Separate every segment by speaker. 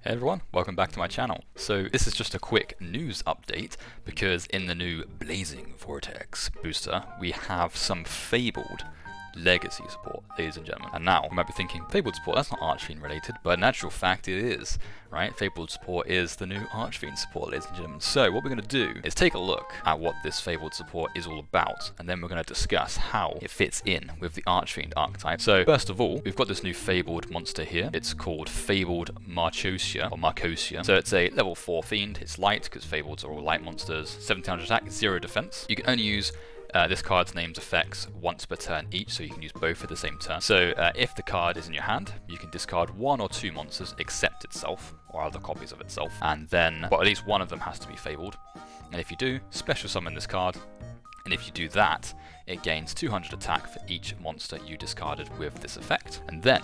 Speaker 1: Hey everyone, welcome back to my channel. So this is just a quick news update because in the new Blazing Vortex booster we have some Fabled legacy support, ladies and gentlemen. And now you might be thinking, Fabled support, that's not Archfiend related, but in actual fact it is, right? Fabled support is the new Archfiend support, ladies and gentlemen. So what we're going to do is take a look at what this Fabled support is all about, and then we're going to discuss how it fits in with the Archfiend archetype. So first of all, we've got this new Fabled monster here. It's called Fabled Marcosia. So it's a level 4 fiend. It's light because Fableds are all light monsters. 1700 attack, 0 defense. You can only use this card's name's effects once per turn each, so you can use both at the same turn. So if the card is in your hand, you can discard 1 or 2 monsters except itself, or other copies of itself, and then, well, at least one of them has to be Fabled. And if you do, special summon this card, and if you do that, it gains 200 attack for each monster you discarded with this effect. And then,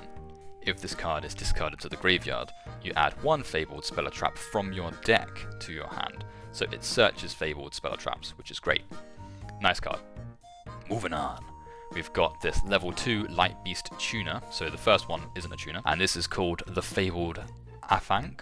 Speaker 1: if this card is discarded to the graveyard, you add 1 Fabled spell or trap from your deck to your hand. So it searches Fabled spell or traps, which is great. Nice card. Moving on. We've got this level 2 Light Beast Tuner. So the first one isn't a tuner. And this is called the Fabled Afank.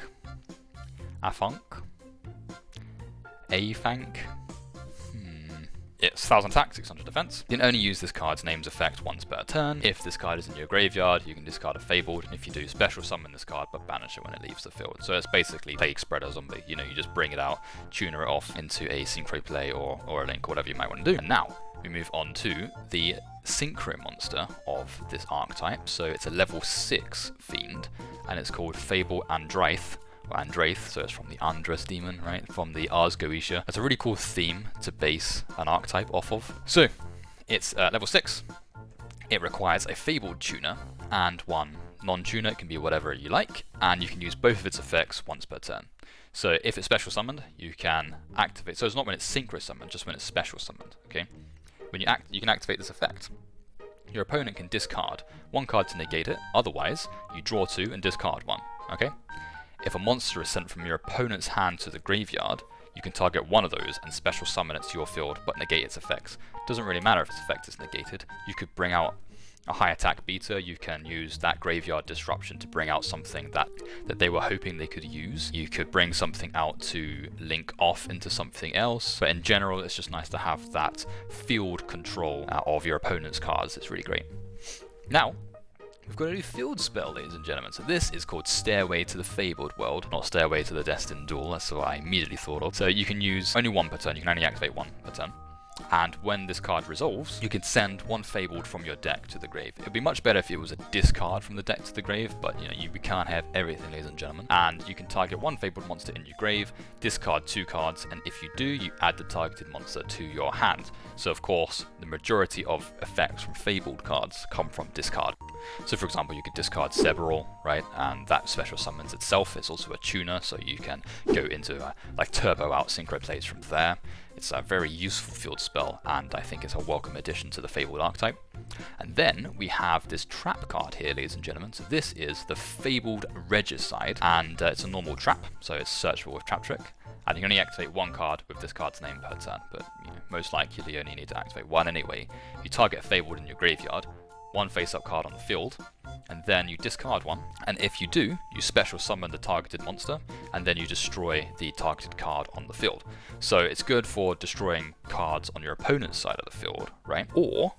Speaker 1: It's 1000 attack, 600 defense. You can only use this card's name's effect once per turn. If this card is in your graveyard, you can discard a Fabled, and if you do, special summon this card but banish it when it leaves the field. So it's basically Plague Spreader Zombie. You know, you just bring it out, tuner it off into a synchro play or a link, whatever you might want to do. And now we move on to the synchro monster of this archetype. So it's a level 6 fiend, and it's called Fable Andraith. Or Andraith, so it's from the Andras demon, right? From the Ars Goetia. It's a really cool theme to base an archetype off of. So, it's level 6. It requires a Fabled tuner and 1 non-tuner. It can be whatever you like, and you can use both of its effects once per turn. So, if it's special summoned, you can activate. So, it's not when it's synchro summoned, just when it's special summoned, okay? When you can activate this effect. Your opponent can discard 1 card to negate it, otherwise, you draw 2 and discard 1, okay? If a monster is sent from your opponent's hand to the graveyard, you can target one of those and special summon it to your field but negate its effects. Doesn't really matter if its effect is negated. You could bring out a high attack beta. You can use that graveyard disruption to bring out something that they were hoping they could use. You could bring something out to link off into something else. But in general, it's just nice to have that field control of your opponent's cards. It's really great. Now, we've got a new field spell, ladies and gentlemen. So this is called Stairway to the Fabled World, not Stairway to the Destined Duel. That's what I immediately thought of. So you can use only 1 per turn. You can only activate 1 per turn. And when this card resolves, you can send 1 Fabled from your deck to the grave. It would be much better if it was a discard from the deck to the grave, but you know, we can't have everything, ladies and gentlemen. And you can target 1 Fabled monster in your grave, discard 2 cards, and if you do, you add the targeted monster to your hand. So of course, the majority of effects from Fabled cards come from discard. So for example, you could discard Several, right, and that special summons itself. It's also a tuner, so you can go into like turbo out synchro plays from there. It's a very useful field spell, and I think it's a welcome addition to the Fabled archetype. And then we have this trap card here, ladies and gentlemen. So this is the Fabled Regicide, and it's a normal trap, so it's searchable with Trap Trick. And you can only activate 1 card with this card's name per turn, but you know, most likely you only need to activate 1 anyway. You target a Fabled in your graveyard, 1 face-up card on the field, and then you discard 1. And if you do, you special summon the targeted monster, and then you destroy the targeted card on the field. So it's good for destroying cards on your opponent's side of the field, right? Or,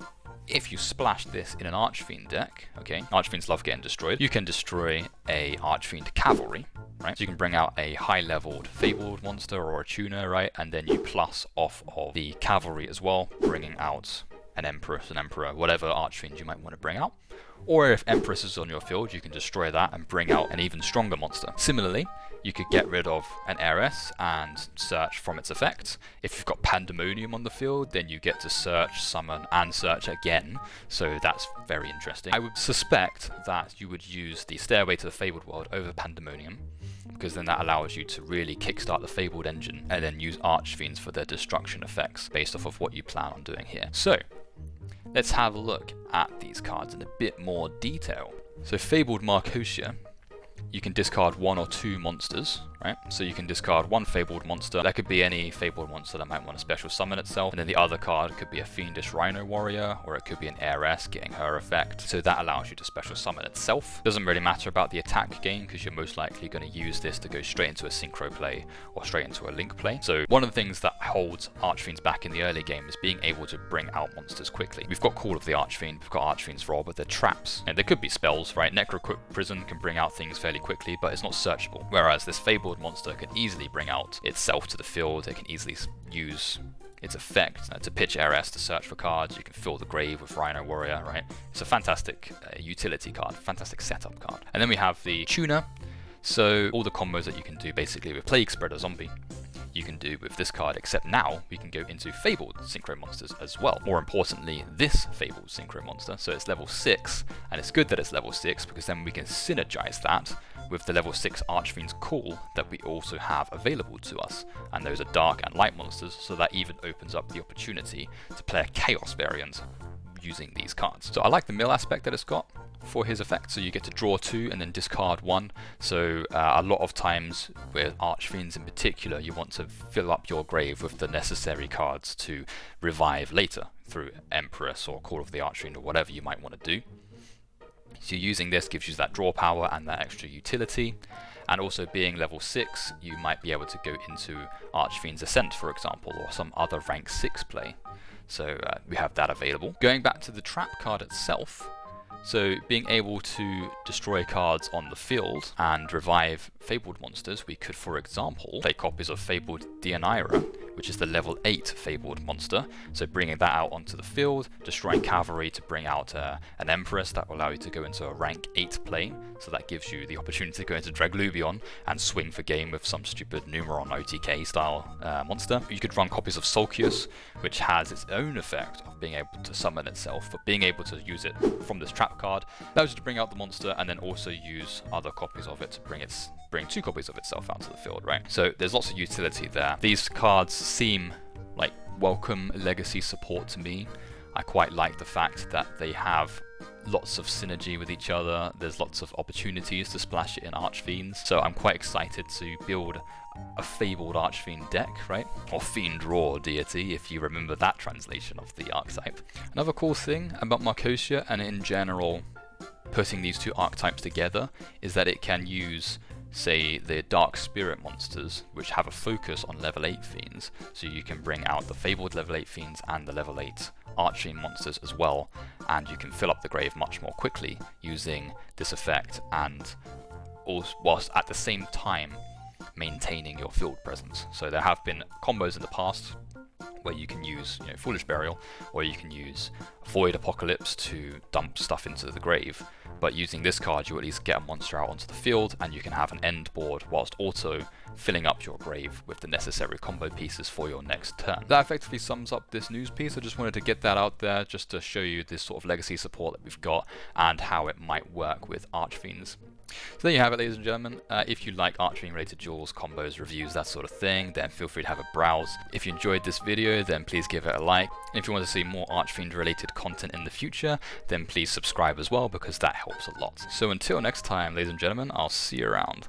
Speaker 1: if you splash this in an Archfiend deck, okay, Archfiends love getting destroyed, you can destroy a Archfiend Cavalry, right? So you can bring out a high-leveled Fabled monster or a tuner, right? And then you plus off of the Cavalry as well, bringing out an Empress, an Emperor, whatever Archfiend you might want to bring out. Or if Empress is on your field, you can destroy that and bring out an even stronger monster. Similarly, you could get rid of an Heiress and search from its effects. If you've got Pandemonium on the field, then you get to search, summon, and search again. So that's very interesting. I would suspect that you would use the Stairway to the Fabled World over Pandemonium, because then that allows you to really kickstart the Fabled engine and then use Archfiends for their destruction effects based off of what you plan on doing here. So, let's have a look at these cards in a bit more detail. So Fabled Marcosia you can discard 1 or 2 monsters, right? So you can discard 1 Fabled monster. That could be any Fabled monster that might want to special summon itself. And then the other card could be a Fiendish Rhino Warrior, or it could be an Heiress getting her effect. So that allows you to special summon itself. Doesn't really matter about the attack game, because you're most likely going to use this to go straight into a synchro play or straight into a link play. So one of the things that holds Archfiends back in the early game is being able to bring out monsters quickly. We've got Call of the Archfiend, we've got Archfiend's Roar, but they're traps. And there could be spells, right? Necro Prison can bring out things fairly quickly, but it's not searchable. Whereas this Fabled monster can easily bring out itself to the field. It can easily use its effect to pitch Heiress to search for cards. You can fill the grave with Rhino Warrior, right? It's a fantastic utility card, fantastic setup card. And then we have the Tuner. So all the combos that you can do basically with Plague Spreader Zombie, you can do with this card, except now we can go into Fabled Synchro Monsters as well. More importantly, this Fabled Synchro Monster, so it's level 6, and it's good that it's level 6 because then we can synergize that with the level 6 Archfiend's Call that we also have available to us. And those are dark and light monsters, so that even opens up the opportunity to play a Chaos variant using these cards. So I like the mill aspect that it's got for his effect, so you get to draw 2 and then discard 1. So a lot of times with Archfiends in particular, you want to fill up your grave with the necessary cards to revive later through Empress or Call of the Archfiend or whatever you might want to do. So using this gives you that draw power and that extra utility. And also being level 6, you might be able to go into Archfiend's Ascent, for example, or some other rank 6 play. So we have that available. Going back to the trap card itself, so being able to destroy cards on the field and revive Fabled monsters, we could, for example, play copies of Fabled Deianira, which is the level 8 Fabled monster. So bringing that out onto the field, destroying cavalry to bring out an Empress that will allow you to go into a rank 8 play. So that gives you the opportunity to go into Draglubion and swing for game with some stupid Numeron OTK style monster. You could run copies of Sulcius, which has its own effect of being able to summon itself, but being able to use it from this trap card allows you to bring out the monster and then also use other copies of it to bring 2 copies of itself out to the field, right? So there's lots of utility there. These cards seem like welcome legacy support to me. I quite like the fact that they have lots of synergy with each other. There's lots of opportunities to splash it in Archfiends. So I'm quite excited to build a Fabled Archfiend deck, right? Or Fiend Roar deity, if you remember that translation of the archetype. Another cool thing about Marcosia, and in general putting these 2 archetypes together, is that it can use, say, the Dark Spirit monsters, which have a focus on level 8 Fiends. So you can bring out the Fabled level 8 Fiends and the level 8 Archfiend monsters as well, and you can fill up the grave much more quickly using this effect, and also, whilst at the same time maintaining your field presence. So there have been combos in the past where you can use Foolish Burial, or you can use Void Apocalypse to dump stuff into the grave. But using this card, you at least get a monster out onto the field, and you can have an end board whilst also filling up your grave with the necessary combo pieces for your next turn. That effectively sums up this news piece. I just wanted to get that out there just to show you this sort of legacy support that we've got and how it might work with Archfiends. So there you have it, ladies and gentlemen. If you like Archfiend related duels, combos, reviews, that sort of thing, then feel free to have a browse. If you enjoyed this video, then please give it a like. And if you want to see more Archfiend related content in the future, then please subscribe as well, because that helps a lot. So until next time, ladies and gentlemen, I'll see you around.